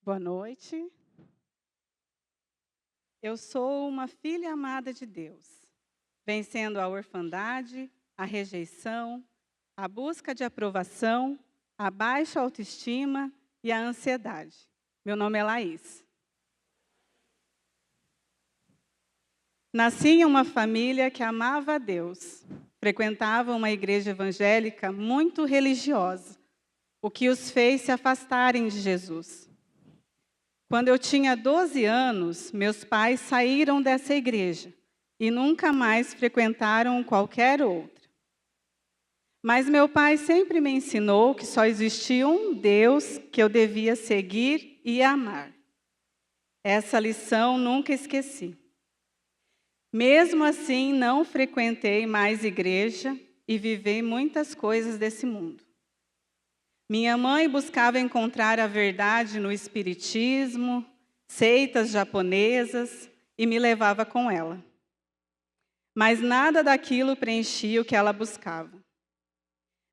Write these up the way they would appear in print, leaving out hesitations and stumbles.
Boa noite. Eu sou uma filha amada de Deus, vencendo a orfandade, a rejeição, a busca de aprovação, a baixa autoestima e a ansiedade. Meu nome é Laís. Nasci em uma família que amava a Deus, frequentava uma igreja evangélica muito religiosa, o que os fez se afastarem de Jesus. Quando eu tinha 12 anos, meus pais saíram dessa igreja e nunca mais frequentaram qualquer outra. Mas meu pai sempre me ensinou que só existia um Deus que eu devia seguir e amar. Essa lição nunca esqueci. Mesmo assim, não frequentei mais igreja e vivi muitas coisas desse mundo. Minha mãe buscava encontrar a verdade no espiritismo, seitas japonesas, e me levava com ela. Mas nada daquilo preenchia o que ela buscava.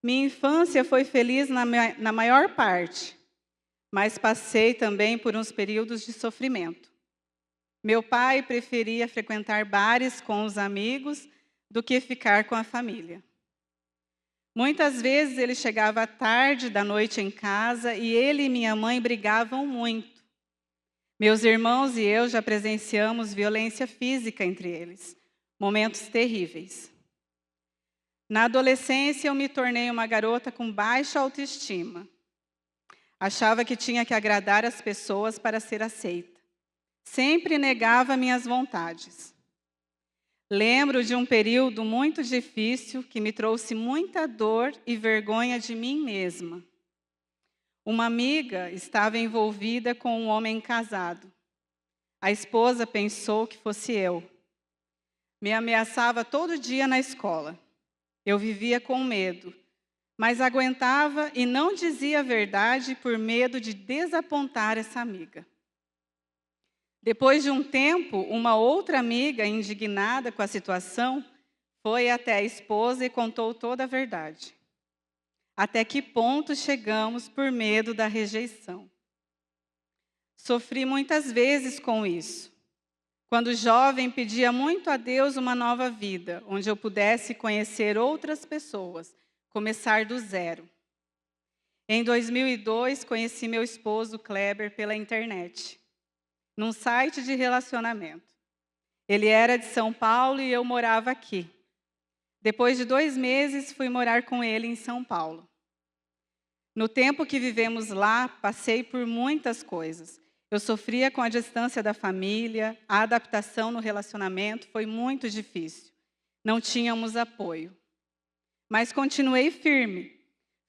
Minha infância foi feliz na maior parte, mas passei também por uns períodos de sofrimento. Meu pai preferia frequentar bares com os amigos do que ficar com a família. Muitas vezes ele chegava tarde da noite em casa e ele e minha mãe brigavam muito. Meus irmãos e eu já presenciamos violência física entre eles, momentos terríveis. Na adolescência, eu me tornei uma garota com baixa autoestima. Achava que tinha que agradar as pessoas para ser aceita. Sempre negava minhas vontades. Lembro de um período muito difícil que me trouxe muita dor e vergonha de mim mesma. Uma amiga estava envolvida com um homem casado. A esposa pensou que fosse eu. Me ameaçava todo dia na escola. Eu vivia com medo, mas aguentava e não dizia a verdade por medo de desapontar essa amiga. Depois de um tempo, uma outra amiga, indignada com a situação, foi até a esposa e contou toda a verdade. Até que ponto chegamos por medo da rejeição? Sofri muitas vezes com isso. Quando jovem, pedia muito a Deus uma nova vida, onde eu pudesse conhecer outras pessoas, começar do zero. Em 2002, conheci meu esposo Kleber pela internet, num site de relacionamento. Ele era de São Paulo e eu morava aqui. Depois de 2 meses, fui morar com ele em São Paulo. No tempo que vivemos lá, passei por muitas coisas. Eu sofria com a distância da família, a adaptação no relacionamento foi muito difícil. Não tínhamos apoio. Mas continuei firme.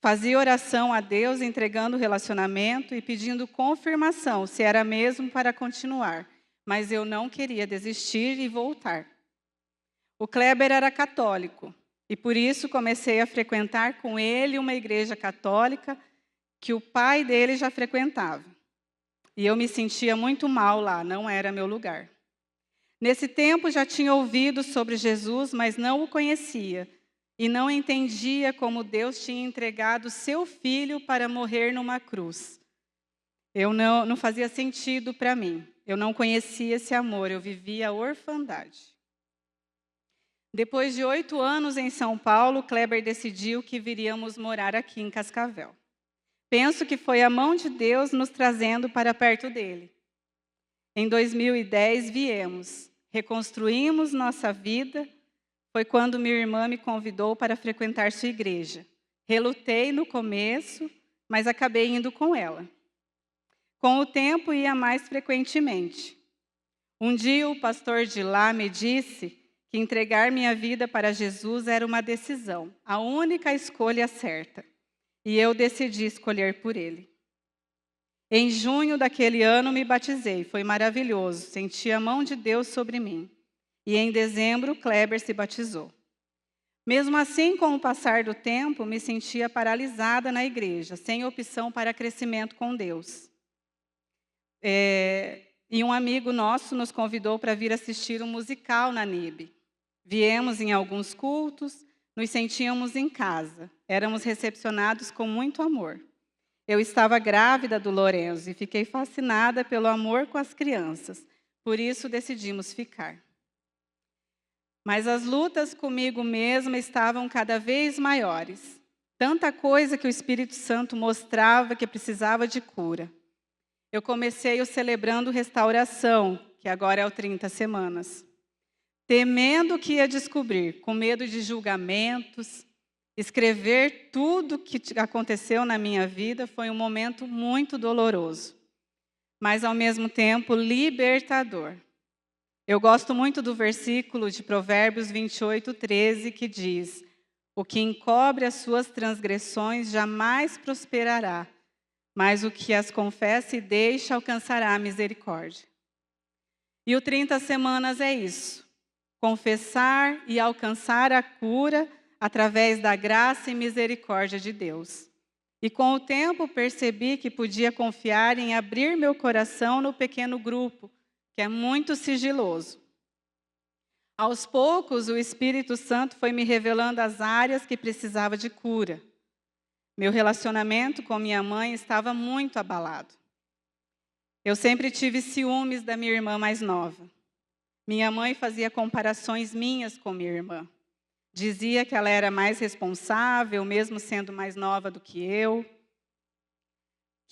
Fazia oração a Deus, entregando o relacionamento e pedindo confirmação se era mesmo para continuar. Mas eu não queria desistir e voltar. O Kleber era católico e por isso comecei a frequentar com ele uma igreja católica que o pai dele já frequentava. E eu me sentia muito mal lá, não era meu lugar. Nesse tempo já tinha ouvido sobre Jesus, mas não o conhecia. E não entendia como Deus tinha entregado seu filho para morrer numa cruz. Não fazia sentido para mim. Eu não conhecia esse amor, eu vivia a orfandade. Depois de 8 anos em São Paulo, Kleber decidiu que viríamos morar aqui em Cascavel. Penso que foi a mão de Deus nos trazendo para perto dele. Em 2010 viemos, reconstruímos nossa vida. Foi quando minha irmã me convidou para frequentar sua igreja. Relutei no começo, mas acabei indo com ela. Com o tempo ia mais frequentemente. Um dia o pastor de lá me disse que entregar minha vida para Jesus era uma decisão, a única escolha certa. E eu decidi escolher por ele. Em junho daquele ano me batizei, foi maravilhoso, senti a mão de Deus sobre mim. E em dezembro, Kleber se batizou. Mesmo assim, com o passar do tempo, me sentia paralisada na igreja, sem opção para crescimento com Deus. E um amigo nosso nos convidou para vir assistir um musical na NIB. Viemos em alguns cultos, nos sentíamos em casa, éramos recepcionados com muito amor. Eu estava grávida do Lorenzo e fiquei fascinada pelo amor com as crianças. Por isso decidimos ficar. Mas as lutas comigo mesma estavam cada vez maiores. Tanta coisa que o Espírito Santo mostrava que precisava de cura. Eu comecei o Celebrando Restauração, que agora é o 30 Semanas. Temendo o que ia descobrir, com medo de julgamentos, escrever tudo o que aconteceu na minha vida foi um momento muito doloroso, mas ao mesmo tempo libertador. Eu gosto muito do versículo de Provérbios 28:13, que diz: o que encobre as suas transgressões jamais prosperará, mas o que as confessa e deixa alcançará a misericórdia. E o 30 Semanas é isso: confessar e alcançar a cura através da graça e misericórdia de Deus. E com o tempo percebi que podia confiar em abrir meu coração no pequeno grupo, que é muito sigiloso. Aos poucos, o Espírito Santo foi me revelando as áreas que precisava de cura. Meu relacionamento com minha mãe estava muito abalado. Eu sempre tive ciúmes da minha irmã mais nova. Minha mãe fazia comparações minhas com minha irmã. Dizia que ela era mais responsável, mesmo sendo mais nova do que eu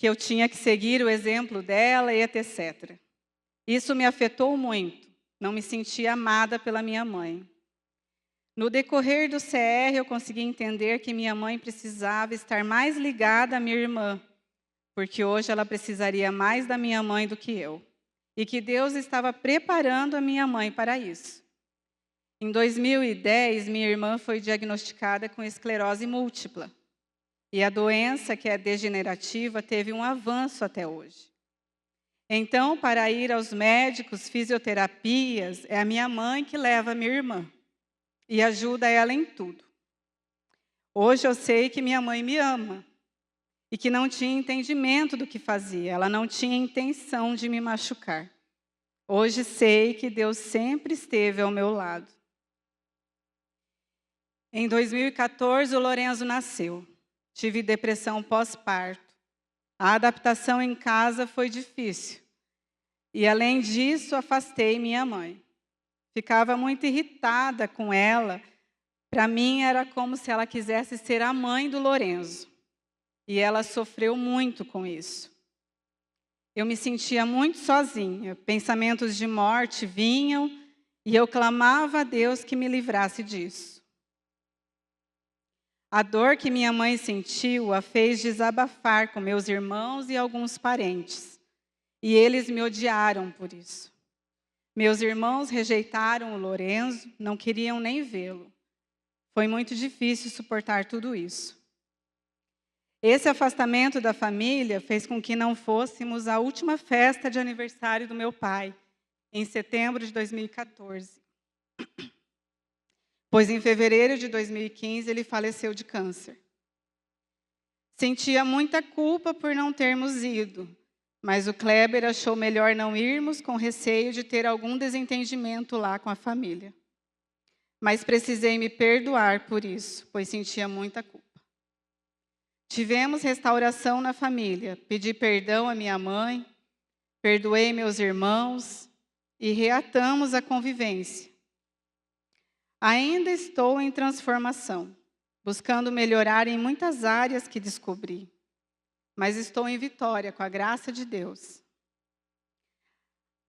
eu tinha que seguir o exemplo dela e etc. Isso me afetou muito. Não me sentia amada pela minha mãe. No decorrer do CR, eu consegui entender que minha mãe precisava estar mais ligada à minha irmã, porque hoje ela precisaria mais da minha mãe do que eu. E que Deus estava preparando a minha mãe para isso. Em 2010, minha irmã foi diagnosticada com esclerose múltipla. E a doença, que é degenerativa, teve um avanço até hoje. Então, para ir aos médicos, fisioterapias, é a minha mãe que leva a minha irmã e ajuda ela em tudo. Hoje eu sei que minha mãe me ama e que não tinha entendimento do que fazia, ela não tinha intenção de me machucar. Hoje sei que Deus sempre esteve ao meu lado. Em 2014, o Lorenzo nasceu. Tive depressão pós-parto. A adaptação em casa foi difícil. E, além disso, afastei minha mãe. Ficava muito irritada com ela. Para mim, era como se ela quisesse ser a mãe do Lorenzo. E ela sofreu muito com isso. Eu me sentia muito sozinha. Pensamentos de morte vinham e eu clamava a Deus que me livrasse disso. A dor que minha mãe sentiu a fez desabafar com meus irmãos e alguns parentes. E eles me odiaram por isso. Meus irmãos rejeitaram o Lorenzo, não queriam nem vê-lo. Foi muito difícil suportar tudo isso. Esse afastamento da família fez com que não fôssemos à última festa de aniversário do meu pai, em setembro de 2014. Pois em fevereiro de 2015 ele faleceu de câncer. Sentia muita culpa por não termos ido, mas o Kleber achou melhor não irmos com receio de ter algum desentendimento lá com a família. Mas precisei me perdoar por isso, pois sentia muita culpa. Tivemos restauração na família, pedi perdão à minha mãe, perdoei meus irmãos e reatamos a convivência. Ainda estou em transformação, buscando melhorar em muitas áreas que descobri, mas estou em vitória com a graça de Deus.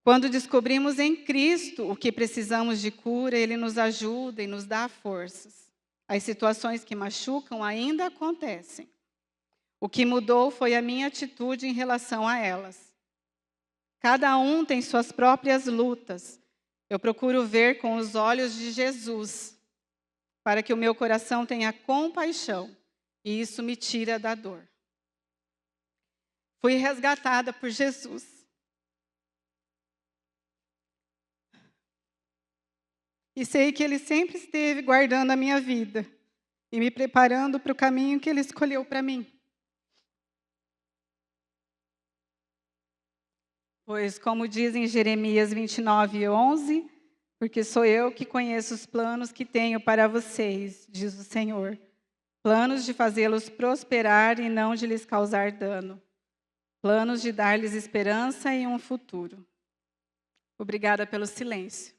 Quando descobrimos em Cristo o que precisamos de cura, Ele nos ajuda e nos dá forças. As situações que machucam ainda acontecem. O que mudou foi a minha atitude em relação a elas. Cada um tem suas próprias lutas. Eu procuro ver com os olhos de Jesus, para que o meu coração tenha compaixão, e isso me tira da dor. Fui resgatada por Jesus. E sei que Ele sempre esteve guardando a minha vida e me preparando para o caminho que Ele escolheu para mim. Pois, como diz em Jeremias 29:11, porque sou eu que conheço os planos que tenho para vocês, diz o Senhor. planos de fazê-los prosperar e não de lhes causar dano, planos de dar-lhes esperança e um futuro. Obrigada pelo silêncio.